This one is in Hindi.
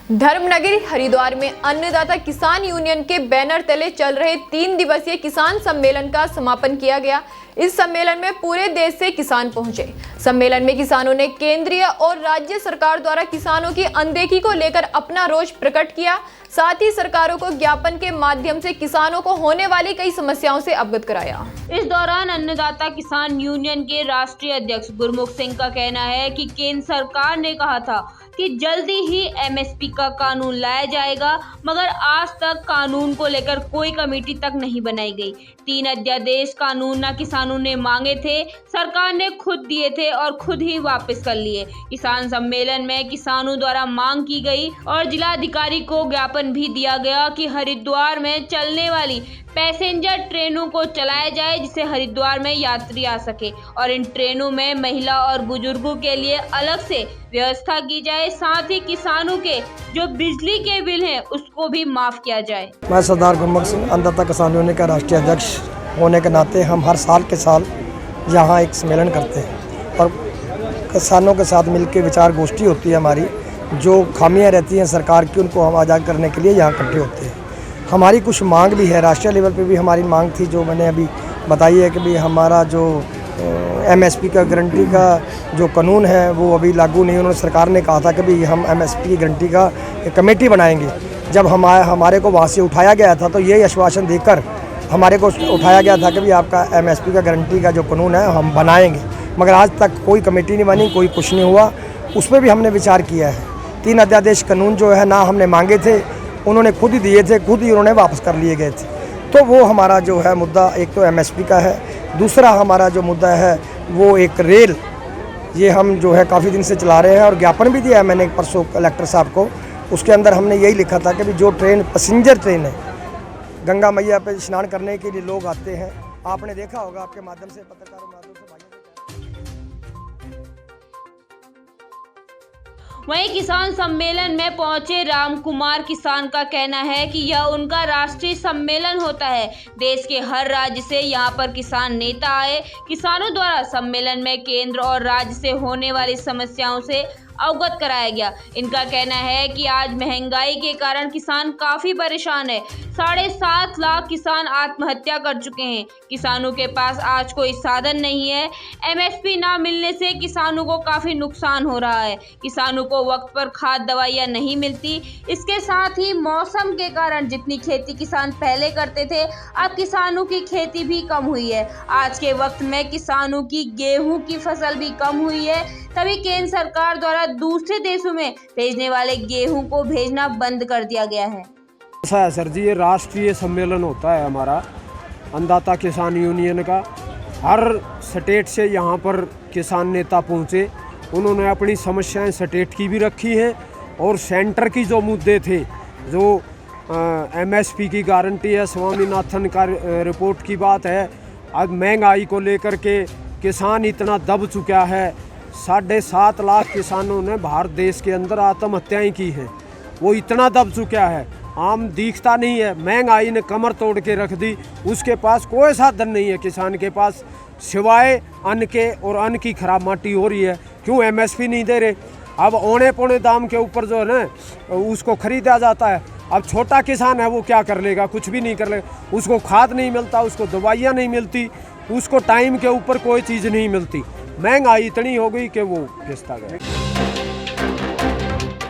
धर्मनगरी हरिद्वार में अन्नदाता किसान यूनियन के बैनर तले चल रहे 3 दिवसीय किसान सम्मेलन का समापन किया गया। इस सम्मेलन में पूरे देश से किसान पहुंचे। सम्मेलन में किसानों ने केंद्रीय और राज्य सरकार द्वारा किसानों की अनदेखी को लेकर अपना रोष प्रकट किया। साथ ही सरकारों को ज्ञापन के माध्यम से किसानों को होने वाली कई समस्याओं से अवगत कराया। इस दौरान अन्नदाता किसान यूनियन के राष्ट्रीय अध्यक्ष गुरमुख सिंह का कहना है कि केंद्र सरकार ने कहा था कि जल्दी ही एमएसपी का कानून लाया जाएगा, मगर आज तक कानून को लेकर कोई कमेटी तक नहीं बनाई गई। 3 अध्यादेश कानून न किसानों ने मांगे थे, सरकार ने खुद दिए थे और खुद ही वापस कर लिए। किसान सम्मेलन में किसानों द्वारा मांग की गई और जिलाधिकारी को ज्ञापन भी दिया गया कि हरिद्वार में चलने वाली पैसेंजर ट्रेनों को चलाया जाए, जिससे हरिद्वार में यात्री आ सके और इन ट्रेनों में महिला और बुजुर्गों के लिए अलग से व्यवस्था की जाए। साथ ही किसानों के जो बिजली के बिल हैं उसको भी माफ किया जाए। मैं सरदार गुरमुख सिंह अन्नदाता किसान यूनियन का राष्ट्रीय अध्यक्ष होने के नाते हम हर साल के साल यहाँ एक सम्मेलन करते हैं और किसानों के साथ मिलकर विचार गोष्ठी होती है। हमारी जो खामियाँ रहती हैं सरकार की उनको हम आज़ाद करने के लिए यहाँ इकट्ठे होते हैं। हमारी कुछ मांग भी है, राष्ट्रीय लेवल पे भी हमारी मांग थी जो मैंने अभी बताई है कि भी हमारा जो एमएसपी का गारंटी का जो कानून है वो अभी लागू नहीं। उन्होंने सरकार ने कहा था कि भी हम एमएसपी की गारंटी का एक कमेटी बनाएंगे। जब हमारे को वहाँ से उठाया गया था तो यही आश्वासन देकर हमारे को उठाया गया था कि भी आपका एमएसपी का गारंटी का जो कानून है हम बनाएंगे, मगर आज तक कोई कमेटी नहीं बनी, कोई कुछ नहीं हुआ। उस पर भी हमने विचार किया है। 3 अध्यादेश कानून जो है ना हमने मांगे थे, उन्होंने खुद ही दिए थे, खुद ही उन्होंने वापस कर लिए गए थे। तो वो हमारा जो है मुद्दा एक तो एमएसपी का है, दूसरा हमारा जो मुद्दा है वो एक रेल, ये हम जो है काफ़ी दिन से चला रहे हैं और ज्ञापन भी दिया है मैंने परसों कलेक्टर साहब को। उसके अंदर हमने यही लिखा था कि भी जो ट्रेन पैसेंजर ट्रेन है, गंगा मैया पे स्नान करने के लिए लोग आते हैं, आपने देखा होगा आपके माध्यम से, पत्रकारों माध्यम से वहीं किसान सम्मेलन में पहुंचे राम कुमार किसान का कहना है कि यह उनका राष्ट्रीय सम्मेलन होता है। देश के हर राज्य से यहां पर किसान नेता आए। किसानों द्वारा सम्मेलन में केंद्र और राज्य से होने वाली समस्याओं से अवगत कराया गया। इनका कहना है कि आज महंगाई के कारण किसान काफी परेशान है। 7.5 लाख किसान आत्महत्या कर चुके हैं। किसानों के पास आज कोई साधन नहीं है। एमएसपी ना मिलने से किसानों को काफी नुकसान हो रहा है। किसानों को वक्त पर खाद दवाइयाँ नहीं मिलती। इसके साथ ही मौसम के कारण जितनी खेती किसान पहले करते थे, अब किसानों की खेती भी कम हुई है। आज के वक्त में किसानों की गेहूं की फसल भी कम हुई है। तभी केंद्र सरकार द्वारा दूसरे देशों में भेजने वाले गेहूं को भेजना बंद कर दिया गया है। ऐसा है सर जी, ये राष्ट्रीय सम्मेलन होता है हमारा अन्नदाता किसान यूनियन का। हर स्टेट से यहाँ पर किसान नेता पहुँचे। उन्होंने अपनी समस्याएं स्टेट की भी रखी हैं और सेंटर की जो मुद्दे थे, जो एमएसपी की गारंटी है, स्वामीनाथन का रिपोर्ट की बात है, अब महंगाई को लेकर के किसान इतना दब चुका है। 7.5 लाख किसानों ने भारत देश के अंदर आत्महत्याएं की हैं। वो इतना दब चुका है, आम दिखता नहीं है। महंगाई ने कमर तोड़ के रख दी। उसके पास कोई साधन नहीं है किसान के पास, सिवाय अन्न के, और अन्न की खराब माटी हो रही है। क्यों एमएसपी नहीं दे रहे? अब औने पौने दाम के ऊपर जो है ना उसको खरीदा जाता है। अब छोटा किसान है वो क्या कर लेगा? कुछ भी नहीं कर लेगा। उसको खाद नहीं मिलता, उसको दवाइयाँ नहीं मिलती, उसको टाइम के ऊपर कोई चीज़ नहीं मिलती। महंगाई इतनी हो गई कि वो घिसता गया।